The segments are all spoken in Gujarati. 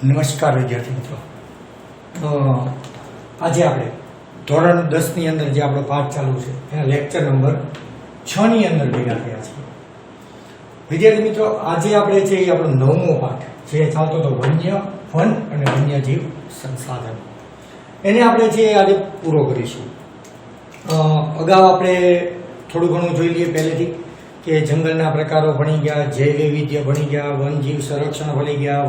નમસ્કાર વિદ્યાર્થી મિત્રો, આજે આપણે ધોરણ 10 ની અંદર જે આપણો પાઠ ચાલુ છે એના લેક્ચર નંબર 6 ની અંદર ભેગા થયા છીએ. વિદ્યાર્થી મિત્રો, આજે આપણે છે એ આપણો 9મો પાઠ જે ચાલતો હતો વન્ય વન અને વન્યજીવ સંસાધન, એને આપણે છે આજે પૂરો કરીશું. અગાઉ આપણે થોડું ઘણું જોઈ લઈએ પહેલેથી કે જંગલના પ્રકારો ભણી ગયા, જૈવ વૈવિધ્ય ભણી ગયા, વનજીવ સંરક્ષણ ભણી ગયા,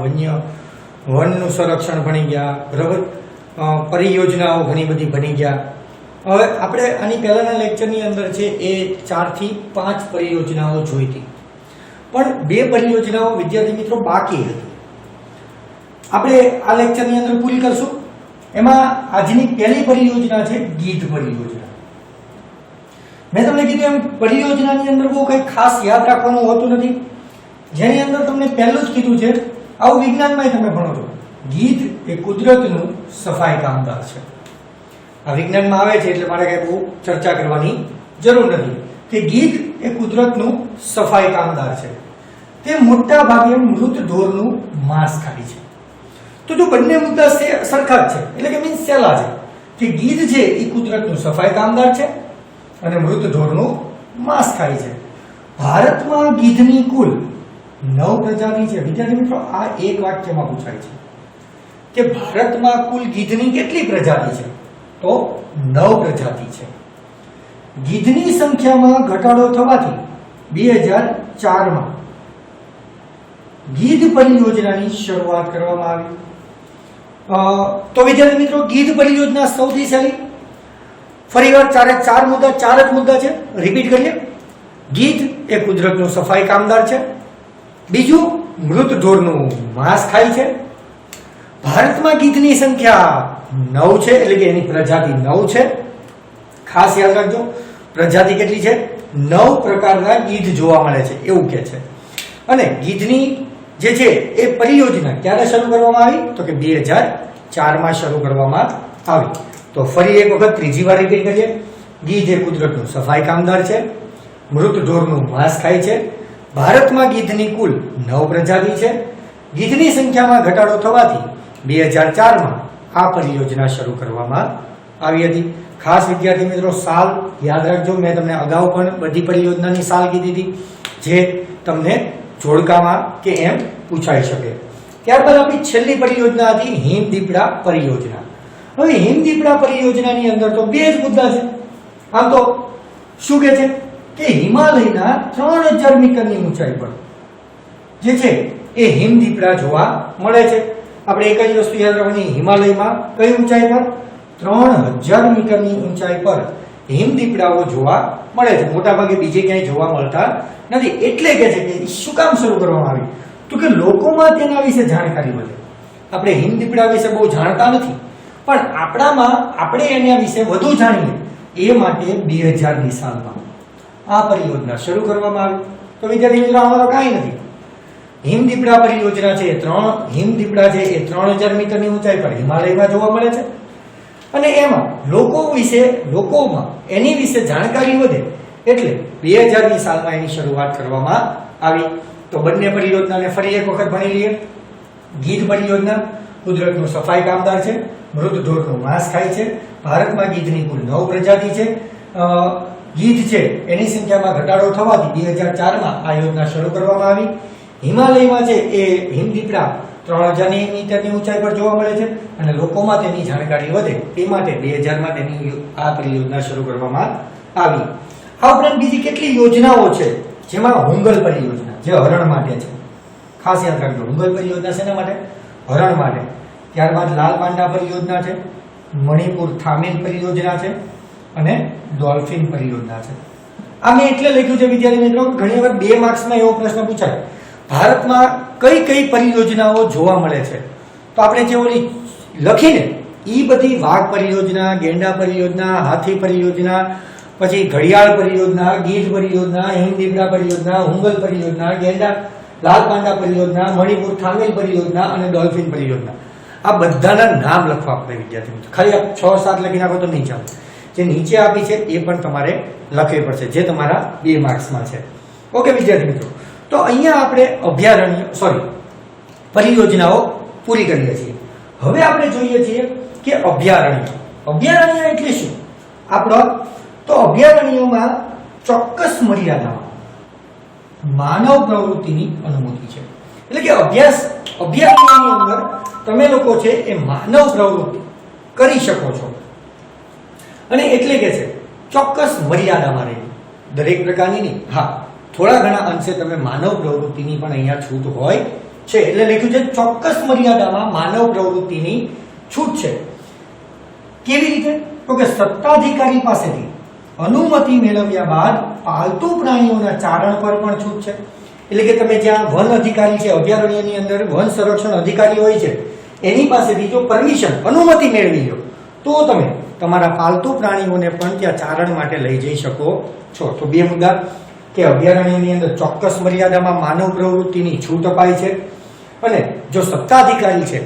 વનનું સંરક્ષણ ભણી ગયા, બરાબર. પરિયોજનાઓ ઘણી બધી ભણી ગયા. હવે આપણે આની પહેલાના લેક્ચરની અંદર છે એ 4 થી 5 પરિયોજનાઓ જોઈ હતી, પણ 2 પરિયોજનાઓ વિદ્યાર્થી મિત્રો બાકી હતી. આપણે આ લેક્ચરની અંદર પૂરી કરશું. એમાં આજની પહેલી પરિયોજના છે ગીધ પરિયોજના. મેં તમને કીધું એમ પરિયોજનાની અંદર બહુ કંઈ ખાસ યાદ રાખવાનું હોતું નથી. જેની અંદર તમને પહેલું જ કીધું છે, આવું વિજ્ઞાનમાં તમે ભણો છો, ગીધ એ કુદરતનું સફાઈ કામદાર છે. આ વિજ્ઞાનમાં આવે છે એટલે મારે કઈ બહુ ચર્ચા કરવાની જરૂર નથી કે ગીધ એ કુદરતનું સફાઈ કામદાર છે. તે મોટા ભાગે મૃત ઢોરનું માંસ ખાય છે. તો જો બંને મુદ્દા સરખા જ છે, એટલે કે મીન્સ સહેલા છે કે ગીધ છે એ કુદરતનું સફાઈ કામદાર છે અને મૃત ઢોરનું માંસ ખાય છે. ભારતમાં ગીધની કુલ 9 પ્રજાતિ છે. વિદ્યાર્થી મિત્રો, આ એક વાક્યમાં પૂછાય છે કે ભારતમાં કુલ ગીધની કેટલી પ્રજાતિ છે? તો 9 પ્રજાતિ છે. ગીધની સંખ્યામાં ઘટાડો થવાથી 2004માં ગીધ પરિયોજનાની શરૂઆત કરવામાં આવી. તો વિદ્યાર્થી મિત્રો, ગીધ પરિયોજના સૌથી સહેલી. ફરીવાર ચાર જ મુદ્દા છે, રિપીટ કરીએ. ગીધ એ કુદરતનું સફાઈ કામદાર છે. બીજું, મૃત ઢોરનું માંસ ખાય છે. ભારતમાં ગીધની સંખ્યા 9 છે, એટલે કે એની પ્રજાતિ 9 છે. ખાસ યાદ રાખજો, પ્રજાતિ કેટલી છે? 9 પ્રકારના ગીધ જોવા મળે છે એવું કે છે. અને ગીધની જે છે એ પરિયોજના ક્યારે શરૂ કરવામાં આવી? તો કે 2004માં શરૂ કરવામાં આવી. તો ફરી એક વખત ત્રીજી વાર રિપીટ કરીએ. ગીધ એ કુદરતનું સફાઈ કામદાર છે, મૃત ઢોરનું માંસ ખાય છે. ભારતમાં ગીધની કુલ 9 પ્રજાતિ છે. ગીધની સંખ્યામાં ઘટાડો થવાથી 2004માં આ પરિયોજના શરૂ કરવામાં આવી હતી. ખાસ વિદ્યાર્થી મિત્રો, સાલ યાદ રાખજો. મેં તમને અગાઉ પણ બધી પરિયોજનાની સાલ કીધી હતી, જે તમને જોડકામાં કે એમ પૂછાઈ શકે. ત્યારબાદ આપણી છેલ્લી પરિયોજના હતી હિમદીપડા પરિયોજના. હવે હિમદીપડા પરિયોજનાની અંદર તો 2 જ મુદ્દા છે. આમ તો શું કે છે કે હિમાલયના 3000 મીટરની ઊંચાઈ પર જે છે એ હિમદીપડા જોવા મળે છે. આપણે એક જ વસ્તુ યાદ રાખવાની, હિમાલયમાં કઈ ઊંચાઈ પર? 3000 મીટરની ઊંચાઈ પર હિમદીપડાઓ જોવા મળે છે. મોટાભાગે બીજે ક્યાંય જોવા મળતા નથી. એટલે કે છે કે શું કામ શરૂ કરવામાં આવી? તો કે લોકોમાં તેના વિશે જાણકારી વધે. આપણે હિમદીપડા વિશે બહુ જાણતા નથી, પણ આપણે એના વિશે વધુ જાણીએ એ માટે 2000ની સાલમાં આ પરિયોજના શરૂ કરવામાં આવી. તો વિદ્યાર્થી મિત્રો, આમાં તો કાંઈ નથી. હિમદીપડા પરિયોજના છે, હિમદીપડા છે એ 3000 મીટરની ઊંચાઈ પર હિમાલયમાં જોવા મળે છે. અને એમાં લોકોમાં એની વિશે જાણકારી વધે એટલે 2000ની સાલમાં એની શરૂઆત કરવામાં આવી. તો બંને પરિયોજનાને ફરી એક વખત ભણી લઈએ. ગીધ પરિયોજના કુદરતનું સફાઈ કામદાર છે, મૃત ઢોરનું માંસ ખાય છે. ભારતમાં ગીધની કુલ 9 પ્રજાતિ છે. ગીધ છે એની સંખ્યામાં ઘટાડો થવાથી 2004માં આ યોજના શરૂ કરવામાં આવી. હિમાલયમાં છે એ હિમદીપડા 3000 મીટરની ઊંચાઈ પર જોવા મળે છે અને લોકોમાં તેની જાણકારી વધે એ માટે 2000માં તેની આ પરિયોજના શરૂ કરવામાં આવી. આ ઉપરાંત બીજી કેટલી યોજનાઓ છે, જેમાં હુંગલ પરિયોજના જે હરણ માટે છે. ખાસ યાદ રાખજો, હુંગલ પરિયોજના શેના માટે? હરણ માટે. ત્યારબાદ લાલ પાંડા પરિયોજના છે, મણિપુર થામીલ પરિયોજના છે અને ડોલ્ફિન પરિયોજના છે. આ મેં એટલે લખ્યું છે વિદ્યાર્થી મિત્રો, ઘણી વાર 2 માર્ક્સમાં એવો પ્રશ્ન પૂછાય, ભારતમાં કઈ પરિયોજનાઓ જોવા મળે છે? તો આપણે જે ઓલી લખીને એ બધી વાઘ પરિયોજના, ગેંડા પરિયોજના, હાથી પરિયોજના, પછી ઘડિયાળ પરિયોજના, ગીધ પરિયોજના, હિમદીપડા પરિયોજના, હુંગલ પરિયોજના, ગેંડા લાલ પાંડા પરિયોજના, મણિપુર થામીલ પરિયોજના અને ડોલ્ફિન પરિયોજના, આ બધાના નામ લખવા પડે વિદ્યાર્થી મિત્રો. ખાલી 6-7 લખી નાખો તો નહીં ચાલે. જે નીચે આપી છે એ પણ તમારે લખવી પડશે, જે તમારા 2 માર્ક્સમાં છે. ઓકે વિદ્યાર્થી મિત્રો, તો અહીંયા આપણે પરિયોજનાઓ પૂરી કરીએ છીએ. હવે આપણે જોઈએ છીએ કે અભયારણ્ય. અભયારણ્ય એટલે શું? આપણો તો અભયારણ્યોમાં ચોક્કસ મર્યાદામાં માનવ પ્રવૃત્તિની અનુમતિ છે. એટલે કે અભયારણ્યની અંદર તમે લોકો છે એ માનવ પ્રવૃત્તિ કરી શકો છો. અને એટલે કે છે ચોક્કસ મર્યાદામાં રહી, દરેક પ્રકારની નહીં, હા થોડા ઘણા અંશે તમે માનવ પ્રવૃત્તિની પણ અહીંયા છૂટ હોય છે. એટલે લખ્યું છે ચોક્કસ મર્યાદામાં માનવ પ્રવૃત્તિની છૂટ છે. કેવી રીતે? તો કે સત્તાધિકારી પાસેથી અનુમતિ મેળવ્યા બાદ પાલતુ પ્રાણીઓના ચારણ પર પણ છૂટ છે. એટલે કે તમે જ્યાં વન અધિકારી છે, અભયારણ્યની અંદર વન સંરક્ષણ અધિકારી હોય છે, એની પાસેથી જો પરમિશન અનુમતિ મેળવી લો તો તમે તમારા પાલતુ પ્રાણીઓને પણ ત્યાં ચારણ માટે લઈ જઈ શકો છો. તો બે મુદ્દા કે અભયારણ્યની અંદર ચોક્કસ મર્યાદામાં માનવ પ્રવૃત્તિની છૂટ અપાય છે, અને જો સત્તાધિકારી છે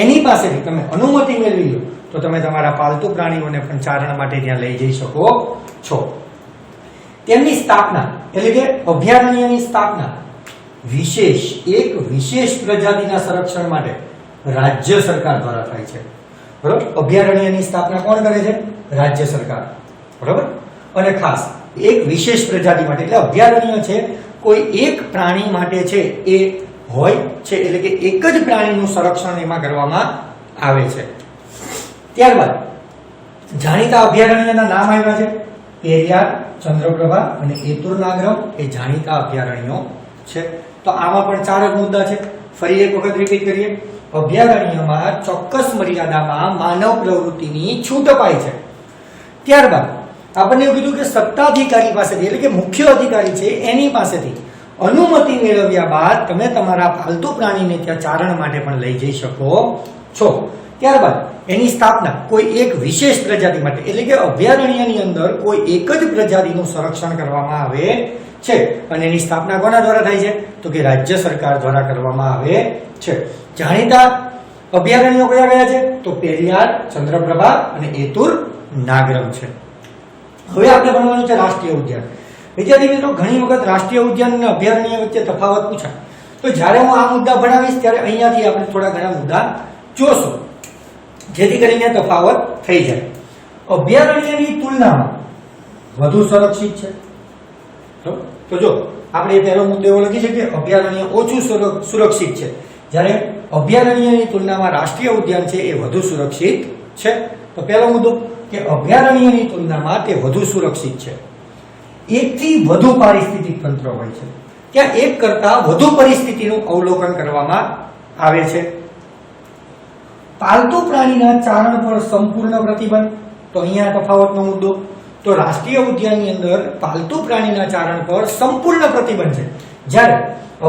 એની પાસેથી તમે અનુમતિ મેળવી લો તો તમે તમારા પાલતુ પ્રાણીઓને પણ ચારણ માટે ત્યાં લઈ જઈ શકો છો. તેમની સ્થાપના એટલે કે અભયારણ્યની સ્થાપના એક વિશેષ પ્રજાતિના સંરક્ષણ માટે રાજ્ય સરકાર દ્વારા થાય છે. બરોબર? અભયારણ્યની સ્થાપના કોણ કરે છે? રાજ્ય સરકાર. બરોબર? અને ખાસ એક વિશેષ પ્રજાતિ માટે, એટલે અભયારણ્ય છે કોઈ એક પ્રાણી માટે છે એ હોય છે, એટલે કે એક જ પ્રાણીનું સંરક્ષણ એમાં કરવામાં આવે છે. ત્યારબાદ જાણીતા અભયારણ્યના નામ આવ્યા છે પેરિયાર, ચંદ્રપ્રભા અને એતુરનાગ્રમ. એ જાણીતા અભયારણ્યો છે. તો આમાં પણ 4 જ મુદ્દા છે. ફરી એક વખત રિપીટ કરીએ. અભયારણ્યમાં ચોક્કસ મર્યાદામાં માનવ પ્રવૃત્તિની છૂટ અપાય છે. ત્યારબાદ આપણને એવું કીધું કે સત્તાધિકારી પાસેથી, એટલે કે મુખ્ય અધિકારી છે એની પાસેથી અનુમતિ મેળવ્યા બાદ તમે તમારા પાલતુ પ્રાણીને ત્યાં ચારણ માટે પણ લઈ જઈ શકો છો. ત્યારબાદ એની સ્થાપના કોઈ એક વિશેષ પ્રજાતિ માટે, એટલે કે અભયારણ્યની અંદર કોઈ એક જ પ્રજાતિનું સંરક્ષણ કરવામાં આવે છે. અને એની સ્થાપના કોના દ્વારા થાય છે? તો કે રાજ્ય સરકાર દ્વારા કરવામાં આવે છે. જાણીતા અભયારણ્યો કયા કયા છે? તો પેરિયાર, ચંદ્રપ્રભા અને એતુરનાગ્રમ છે. હવે આપણે ભણવાનું છે રાષ્ટ્રીય ઉદ્યાન. વિદ્યાર્થી મિત્રો, ઘણી વખત રાષ્ટ્રીય ઉદ્યાન અને અભયારણ્ય વચ્ચે તફાવત પૂછાય. તો જ્યારે હું આ મુદ્દા ભણાવીશ ત્યારે અહીંયાથી આપણે થોડા ઘણા મુદ્દા જોશું, જેથી કરીને તફાવત થઈ જાય. અભયારણ્યની તુલનામાં વધુ સુરક્ષિત છે. તો જો આપણે પહેલો મુદ્દો એવો લખી શકીએ કે અભયારણ્ય ઓછું સુરક્ષિત છે, જ્યારે અભયારણ્યની તુલનામાં રાષ્ટ્રીય ઉદ્યાન છે એ વધુ સુરક્ષિત છે. તો પહેલો મુદ્દો કે અભયારણ્યની તુલનામાં તે વધુ સુરક્ષિત છે. એકથી વધુ પારિસ્થિતિક તંત્ર હોય છે, ત્યાં એક કરતા વધુ પરિસ્થિતિનું અવલોકન કરવામાં આવે છે. પાલતુ પ્રાણીના ચારણ પર સંપૂર્ણ પ્રતિબંધ. તો અહીંયા તફાવતનો મુદ્દો, તો રાષ્ટ્રીય ઉદ્યાનની અંદર પાલતુ પ્રાણીના ચારણ પર સંપૂર્ણ પ્રતિબંધ છે, જ્યારે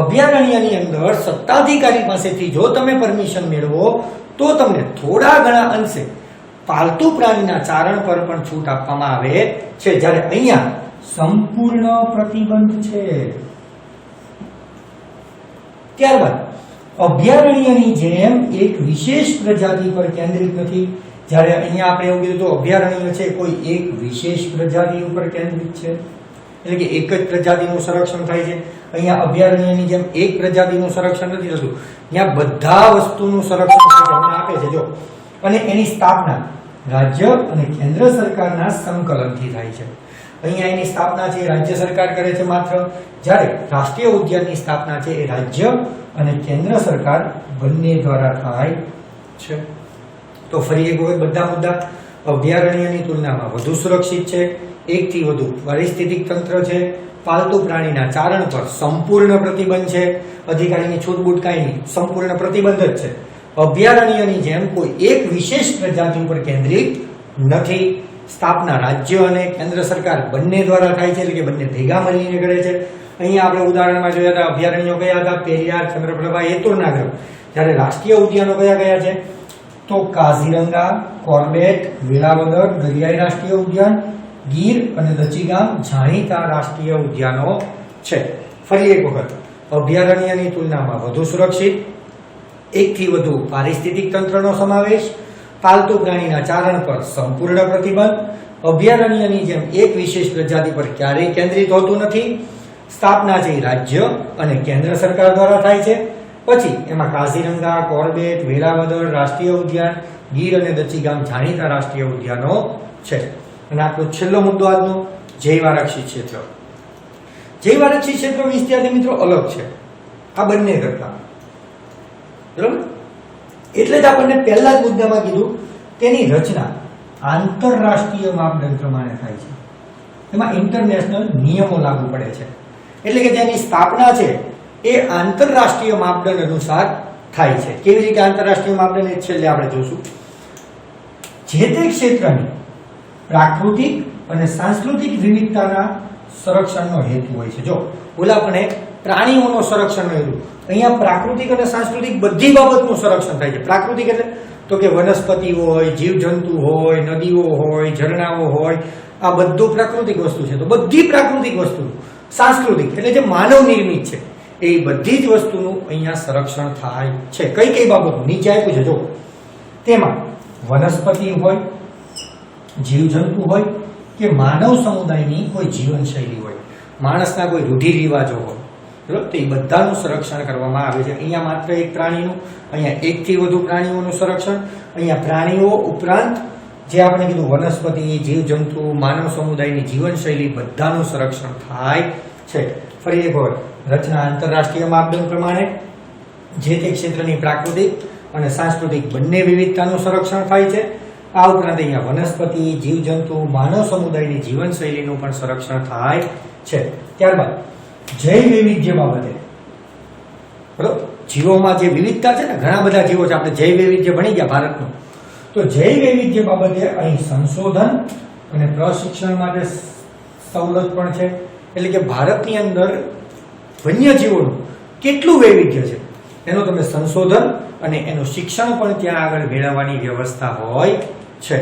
અભયારણ્યની અંદર સત્તાધિકારી પાસેથી જો તમે પરમિશન મેળવો તો તમને થોડા ઘણા અંશે પાલતુ પ્રાણીના ચારણ પર પણ છૂટ આપવામાં આવે છે, જ્યારે અહીંયા સંપૂર્ણ પ્રતિબંધ છે. ત્યારબાદ અભયારણ્યની જેમ એક વિશેષ પ્રજાતિ પર કેન્દ્રિત નથી. જ્યારે અહીંયા આપણે એવું કીધું તો અભયારણ્ય છે કોઈ એક વિશેષ પ્રજાતિ ઉપર કેન્દ્રિત છે, એટલે કે એક જ પ્રજાતિનું સંરક્ષણ થાય છે. અહીંયા અભયારણ્યની જેમ એક પ્રજાતિનું સંરક્ષણ નથી થતું, ત્યાં બધા વસ્તુનું સંરક્ષણ આપે છે. જો અને એની સ્થાપના રાજ્ય અને કેન્દ્ર સરકારના સંકલનથી થાય છે. અહીંયા એની સ્થાપના છે રાજ્ય સરકાર કરે છે માત્ર, જ્યારે રાષ્ટ્રીય ઉદ્યાનની સ્થાપના છે એ રાજ્ય અને કેન્દ્ર સરકાર બંને દ્વારા થાય છે. તો ફરી એક વખત બધા મુદ્દા. અભયારણ્યની તુલનામાં વધુ સુરક્ષિત છે, એકથી વધુ પારિસ્થિતિક તંત્ર છે, પાલતુ પ્રાણીના ચારણ પર સંપૂર્ણ પ્રતિબંધ છે, અધિકારીની છૂટબૂટ કાંઈ નહીં, સંપૂર્ણ પ્રતિબંધ જ છે. અભયારણ્યની જેમ કોઈ એક વિશેષ પ્રજાતિ ઉપર કેન્દ્રિત નથી. સ્થાપના રાજ્ય અને કેન્દ્ર સરકાર બંને દ્વારા થાય છે, એટલે કે બંને ભેગા મળીને કરે છે. અહીંયા આપણે ઉદાહરણમાં જોયા હતા અભયારણ્યો કયા હતા? પેરિયાર, ચંદ્રપ્રભા, એતુરનાગ્રમ. જ્યારે રાષ્ટ્રીય ઉદ્યાનો કયા કયા છે? તો કાઝીરંગા, કોર્બેટ, વેળાવદર દરિયાઈ રાષ્ટ્રીય ઉદ્યાન, ગીર અને દચીગામ જાણીતા રાષ્ટ્રીય ઉદ્યાનો છે. ફરી એક વખત, અભયારણ્યની તુલનામાં વધુ સુરક્ષિત, એકથી વધુ પારિસ્થિતિક તંત્રનો સમાવેશ, પાલતુ પ્રાણીના ચારણ પર સંપૂર્ણ પ્રતિબંધ, અભયારણ્યની જેમ એક વિશેષ પ્રજાતિ પર ક્યારેય કેન્દ્રિત હોતું નથી, સ્થાપના છે રાજ્ય અને કેન્દ્ર સરકાર દ્વારા થાય છે, પછી એમાં કાઝીરંગા, કોર્બેટ, વેરાવદર રાષ્ટ્રીય ઉદ્યાન, ગીર અને દચ્ચીગામ જાણીતા રાષ્ટ્રીય ઉદ્યાનો છે. અને આપણો છેલ્લો મુદ્દો આજનો જૈવ આરક્ષિત ક્ષેત્ર. જૈવ આરક્ષિત ક્ષેત્ર વિદ્યાર્થી મિત્રો અલગ છે આ બંને કરતા, બરાબર? એટલે જ આપણને પહેલા જ મુદ્દામાં કીધું તેની રચના આંતરરાષ્ટ્રીય માપદંડ પ્રમાણે થાય છે. એમાં ઇન્ટરનેશનલ નિયમો લાગુ પડે છે. એટલે કે જેની સ્થાપના છે એ આંતરરાષ્ટ્રીય માપદંડ અનુસાર થાય છે. કેવી રીતે આંતરરાષ્ટ્રીય માપદંડ એ છેલ્લે આપણે જોશું. જે તે ક્ષેત્રની પ્રાકૃતિક અને સાંસ્કૃતિક વિવિધતાના સંરક્ષણનો હેતુ હોય છે. જો ઓલા પણ પ્રાણીઓનો સંરક્ષણનો હેતુ, અહીંયા પ્રાકૃતિક અને સાંસ્કૃતિક બધી બાબતનું સંરક્ષણ થાય છે. પ્રાકૃતિક એટલે તો કે વનસ્પતિ હોય, જીવજંતુ હોય, નદીઓ હોય, ઝરણાઓ હોય, આ બધું પ્રાકૃતિક વસ્તુ છે. તો બધી પ્રાકૃતિક વસ્તુ. સાંસ્કૃતિક એટલે જે માનવ નિર્મિત છે એ બધી જ વસ્તુનું અહીંયા સંરક્ષણ થાય છે. કઈ કઈ બાબતો નીચે આપ્યું છે જો. તેમાં વનસ્પતિ હોય, જીવજંતુ હોય કે માનવ સમુદાયની કોઈ જીવનશૈલી હોય, માણસના કોઈ રૂઢિ રિવાજો હોય, બરાબર? તો એ બધાનું સંરક્ષણ કરવામાં આવે છે. અહીંયા માત્ર એક પ્રાણીનું, અહીંયા એકથી વધુ પ્રાણીઓનું સંરક્ષણ, અહીંયા પ્રાણીઓ ઉપરાંત જે આપણે કીધું વનસ્પતિ, જીવજંતુ, માનવ સમુદાયની જીવનશૈલી બધાનું સંરક્ષણ થાય છે. ફરી એક વાર રચના આંતરરાષ્ટ્રીય માપદંડ પ્રમાણે જે તે ક્ષેત્રની પ્રાકૃતિક અને સાંસ્કૃતિક બંને વિવિધતાનું સંરક્ષણ થાય છે. આ ઉપરાંત અહીંયા વનસ્પતિ, જીવજંતુ, માનવ સમુદાયની જીવનશૈલીનું પણ સંરક્ષણ થાય છે. ત્યારબાદ જૈવ વૈવિધ્ય બાબતે, બરાબર? જીવોમાં જે વિવિધતા છે ને, ઘણા બધા જીવો છે. આપણે જૈવ વૈવિધ્ય ભણી ગયા ભારતનું. તો જૈવ વૈવિધ્ય બાબતે અહીં સંશોધન અને પ્રશિક્ષણ માટે સવલત પણ છે. એટલે કે ભારતની અંદર વન્યજીવોનું કેટલું વૈવિધ્ય છે એનું તમે સંશોધન અને એનું શિક્ષણ પણ ત્યાં આગળ મેળવવાની વ્યવસ્થા હોય છે.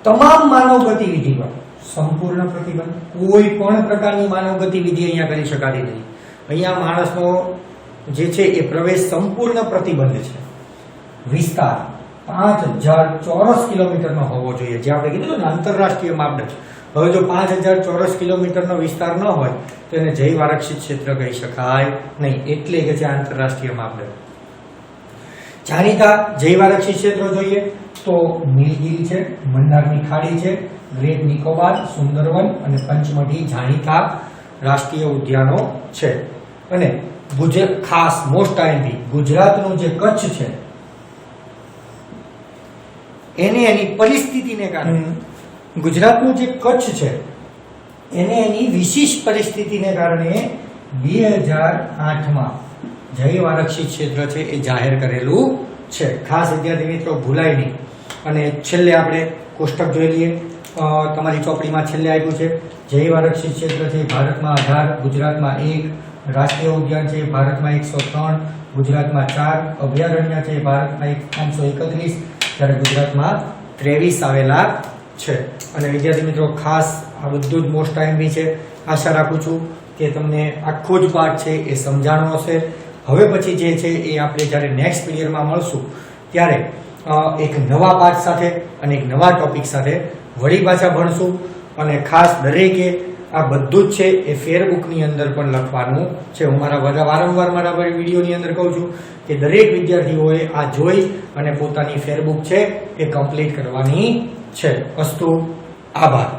તમામ માનવ ગતિવિધિ પર સંપૂર્ણ પ્રતિબંધ. કોઈ પણ પ્રકારની માનવ ગતિવિધિ અહીંયા કરી શકાતી નથી. અહીંયા માણસનો જે છે એ પ્રવેશ સંપૂર્ણ પ્રતિબંધ છે. વિસ્તાર 5000 ચોરસ કિલોમીટરનો હોવો જોઈએ, જે આપણે કીધું ને આંતરરાષ્ટ્રીય માપદંડ. હવે જો 5000 ચોરસ કિલોમીટરનો વિસ્તાર ન હોય તો એને જૈવ આરક્ષિત ક્ષેત્ર કહી શકાય નહીં. એટલે કે છે આંતરરાષ્ટ્રીય માપદંડ. જાણીતા જૈવ આરક્ષિત ક્ષેત્રો જોઈએ તો નીલગિરી છે, મંદારની ખાડી છે, ગ્રેટ નિકોબાર, સુંદરવન અને પંચમઢી જાણીતા રાષ્ટ્રીય ઉદ્યાનો છે. અને ખાસ મોસ્ટ આઈએમપી ગુજરાતનું જે કચ્છ છે એની પરિસ્થિતિને કારણે, ગુજરાતનું જે કચ્છ છે એને એની વિશિષ્ટ પરિસ્થિતિને કારણે 2008માં જૈવ આરક્ષિત ક્ષેત્ર છે એ જાહેર કરેલું છે. ખાસ વિદ્યાર્થી મિત્રો ભૂલાય નહીં. અને છેલ્લે આપણે કોષ્ટક જોઈ લઈએ. તમારી ચોપડીમાં છેલ્લે આપ્યું છે જૈવ આરક્ષિત ક્ષેત્ર છે ભારતમાં 18, ગુજરાતમાં 1, રાષ્ટ્રીય ઉદ્યાન છે ભારતમાં 103, ગુજરાતમાં 4, અભયારણ્ય છે ભારતમાં 531, જ્યારે ગુજરાતમાં 23 આવેલા છે. અને વિદ્યાર્થી મિત્રો ખાસ આ બધું જ મોસ્ટ આઈએમપી છે. આશા રાખું છું કે તમને આખો જ પાઠ છે એ સમજાણો હશે. હવે પછી જે છે એ આપણે જ્યારે નેક્સ્ટ પીરિયડમાં મળશું ત્યારે એક નવા પાઠ સાથે અને એક નવા ટોપિક સાથે વળી પાછા ભણશું. અને ખાસ દરેકે આ બધું જ છે એ ફેરબુકની અંદર પણ લખવાનું છે. હું વારંવાર મારા વિડીયોની અંદર કહું છું કે દરેક વિદ્યાર્થીઓએ આ જોઈ અને પોતાની ફેરબુક છે એ કમ્પ્લીટ કરવાની છે. અસ્તુ. આભાર.